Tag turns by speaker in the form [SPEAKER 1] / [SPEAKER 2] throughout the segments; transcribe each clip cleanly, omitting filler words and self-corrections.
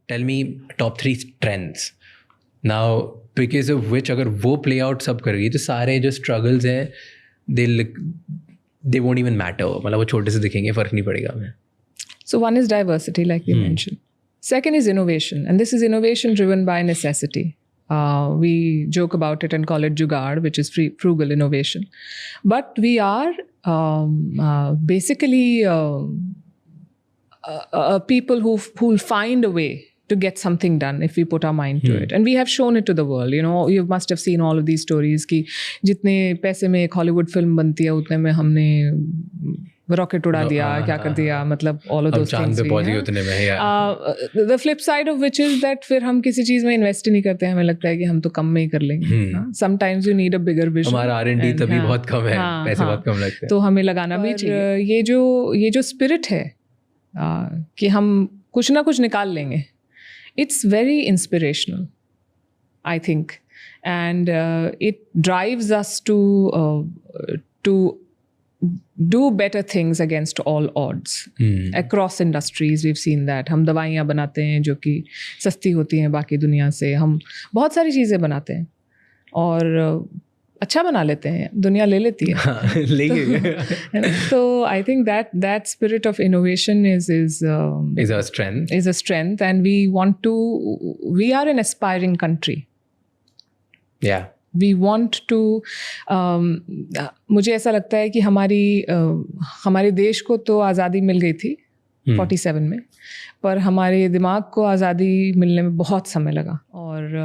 [SPEAKER 1] Tell me top 3 trends now, because of which अगर वो play out सब करेगी तो सारे जो struggles हैं they won't even matter. मतलब वो छोटे से दिखेंगे, फर्क नहीं पड़ेगा हमें.
[SPEAKER 2] So one is diversity, like we mentioned. Second is innovation, and this is innovation driven by necessity. We joke about it and call it jugaad, which is frugal innovation. But we are basically people who find a way to get something done if we put our mind to it. And we have shown it to the world. You know, you must have seen all of these stories कि जितने पैसे में एक Hollywood film बनती है उतने में हमने रॉकेट उड़ा दिया, क्या कर दिया, मतलब all of those things. The flip side of which is that फिर हम किसी चीज़ में इन्वेस्ट नहीं करते हैं, हमें लगता है कि हम तो कम में ही कर लेंगे. Sometimes you need a bigger vision.
[SPEAKER 1] हमारा R&D तभी बहुत कम है, पैसे बहुत कम लगते हैं.
[SPEAKER 2] तो हमें लगाना भी चाहिए. ये जो स्पिरिट है कि हम कुछ ना कुछ निकाल लेंगे, it's very inspirational, I think, and it drives us to do better things against all odds. Across industries we've seen that. हम दवाइयाँ बनाते हैं जो कि सस्ती होती हैं बाकी दुनिया से, हम बहुत सारी चीज़ें बनाते हैं और अच्छा बना लेते हैं, दुनिया ले लेती है. तो I think that spirit of innovation is a strength, and we are an aspiring country.
[SPEAKER 1] Yeah.
[SPEAKER 2] We want to मुझे ऐसा लगता है कि हमारे देश को तो आज़ादी मिल गई थी 47 में, पर हमारे दिमाग को आज़ादी मिलने में बहुत समय लगा और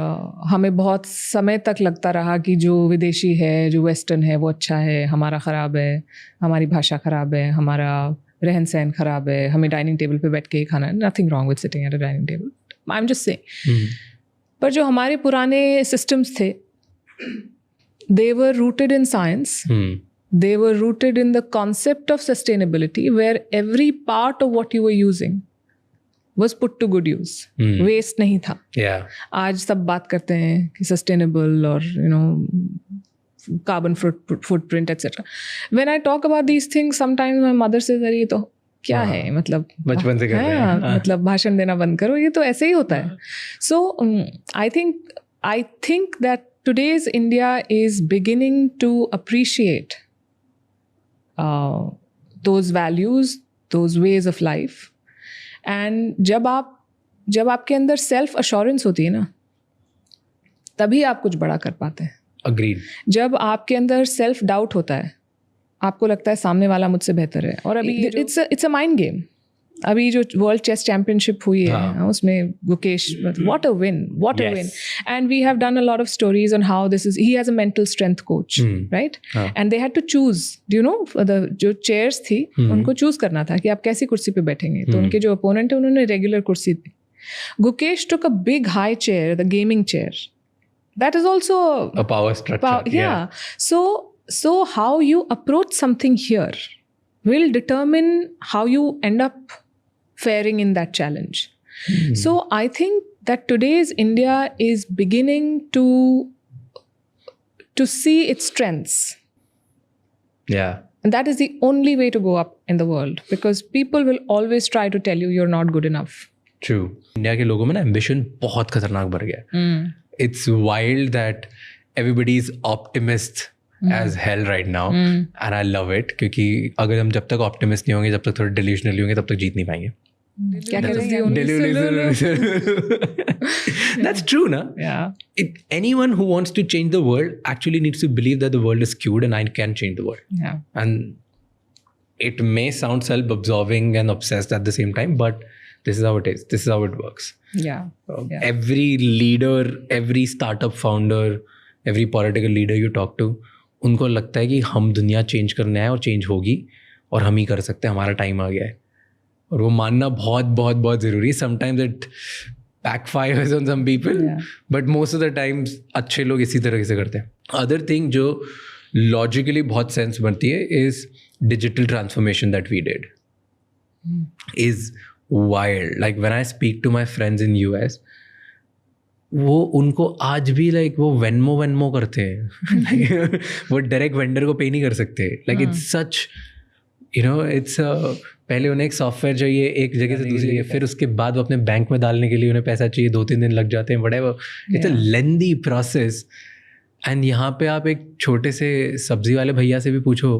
[SPEAKER 2] हमें बहुत समय तक लगता रहा कि जो विदेशी है, जो वेस्टर्न है वो अच्छा है, हमारा ख़राब है, हमारी भाषा ख़राब है, हमारा रहन सहन ख़राब है, हमें डाइनिंग टेबल पे बैठ के ही खाना है. Nothing wrong with sitting at a dining table, I am just saying. पर जो हमारे पुराने सिस्टम्स थे, they were rooted in science. They were rooted in the concept of sustainability, where every part of what you were using was put to good use. Waste नहीं था. आज सब बात करते हैं कि sustainable और carbon footprint etc. When I talk about these things, sometimes my mother says अरे ये तो क्या है, मतलब
[SPEAKER 1] बचपन से कर रहे हैं,
[SPEAKER 2] मतलब भाषण देना बंद करो, ये तो ऐसे ही होता है. So I think that today's India is beginning to appreciate those values, those ways of life. And जब आपके अंदर self assurance होती है ना, तभी आप कुछ बड़ा कर पाते हैं.
[SPEAKER 1] Agreed.
[SPEAKER 2] जब आपके अंदर self doubt होता है, आपको लगता है सामने वाला मुझसे बेहतर है, और अभी it's a mind game. अभी जो वर्ल्ड चेस चैंपियनशिप हुई है उसमें Gukesh, what a win. And we have done a lot of stories on how he has a mental strength coach, right? And they had to choose, do you know, जो chairs थी उनको choose करना था कि आप कैसी कुर्सी पे बैठेंगे. तो उनके जो opponent है उन्होंने regular कुर्सी दी. Gukesh took a big high chair, the gaming chair. That is also
[SPEAKER 1] a power structure.
[SPEAKER 2] Yeah. So how you approach something here will determine how you end up faring in that challenge. So I think that today's India is beginning to see its strengths.
[SPEAKER 1] Yeah.
[SPEAKER 2] And that is the only way to go up in the world, because people will always try to tell you you're not good enough.
[SPEAKER 1] True. India के लोगों में ना ambition बहुत खतरनाक बढ़ गया. It's wild that everybody is optimist as hell right now, and I love it, क्योंकि अगर हम जब तक optimist नहीं होंगे, जब तक थोड़े delusional नहीं होंगे, तब तक जीत नहीं पाएंगे. That's true, na? Yeah. Anyone who wants to change the world actually needs to believe that the world is skewed and I can change the world.
[SPEAKER 2] Yeah.
[SPEAKER 1] And it may sound self-absorbing and obsessed at the same time, but this is how it is. This is how it works.
[SPEAKER 2] Yeah.
[SPEAKER 1] Every leader, every startup founder, every political leader you talk to, उनको लगता है कि हम दुनिया change करने आए और change होगी और हम ही कर सकते हैं, हमारा टाइम आ गया है. और वो मानना बहुत बहुत बहुत ज़रूरी है. Sometimes it backfires on some people, but most of the times अच्छे लोग इसी तरह से करते हैं. अदर थिंग जो लॉजिकली बहुत सेंस बनती है is digital transformation that we did is wild. Like when I speak to my friends in US, वो उनको आज भी लाइक वो वेनमो करते हैं. वो डायरेक्ट वेंडर को पे नहीं कर सकते. Like it's such, you know, it's a पहले उन्हें एक सॉफ्टवेयर चाहिए एक जगह से दूसरी जगह, फिर उसके बाद वो अपने बैंक में डालने के लिए उन्हें पैसा चाहिए, 2-3 दिन लग जाते हैं, बड़े it's a lengthy process. And यहाँ पे आप एक छोटे से सब्जी वाले भैया से भी पूछो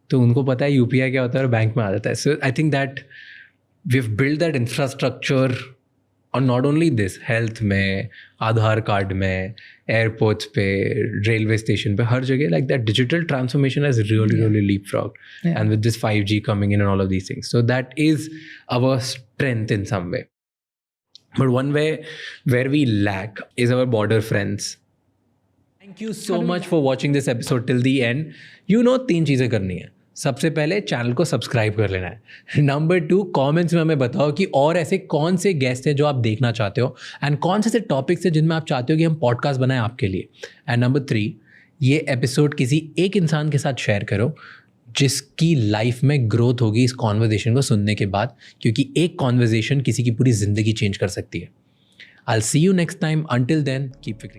[SPEAKER 1] तो उनको पता है यूपीआई क्या होता है और बैंक में आ जाता है। So I think that we have build that infrastructure, और नॉट ओनली दिस, हेल्थ में, आधार कार्ड में, एयरपोर्ट्स पे, रेलवे स्टेशन पे, हर जगह like that digital transformation has really leapfrogged, and with this 5G coming in and all of these things, so that is our strength in some way. But one way where we lack is our border friends. Thank you so much for watching this episode till the end. You know 3 चीज़ें करनी है। सबसे पहले channel को subscribe कर लेना है। Number 2, comments में हमें बताओ कि और ऐसे कौन से गेस्ट हैं जो आप देखना चाहते हो, एंड कौन से टॉपिक्स हैं जिनमें आप चाहते हो कि हम पॉडकास्ट बनाएं आपके लिए। एंड नंबर 3, ये एपिसोड किसी एक इंसान के साथ शेयर करो जिसकी लाइफ में ग्रोथ होगी इस कॉन्वर्जेशन को सुनने के बाद, क्योंकि एक कॉन्वर्जेशन किसी की पूरी ज़िंदगी चेंज कर सकती है। I'll see you next time. Until then, keep fickling.